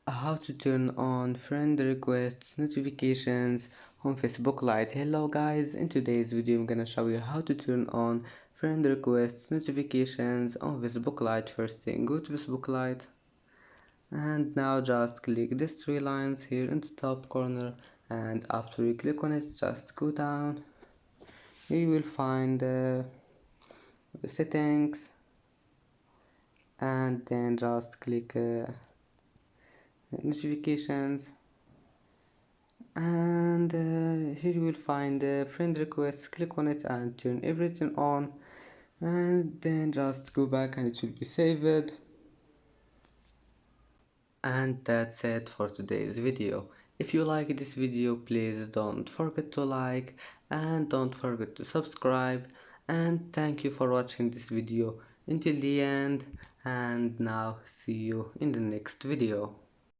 How to turn on friend requests notifications on Facebook Lite. Hello guys, in today's video I'm gonna show you how to turn on friend requests notifications on Facebook Lite. First thing, go to Facebook Lite and now just click these three lines here in the top corner, and after you click on it just go down. You will find settings, and then just click notifications, and here you will find friend requests. Click on it and turn everything on, and then just go back and it will be saved. And that's it for today's video. If you like this video, please don't forget to like and don't forget to subscribe, and thank you for watching this video until the end, and now see you in the next video.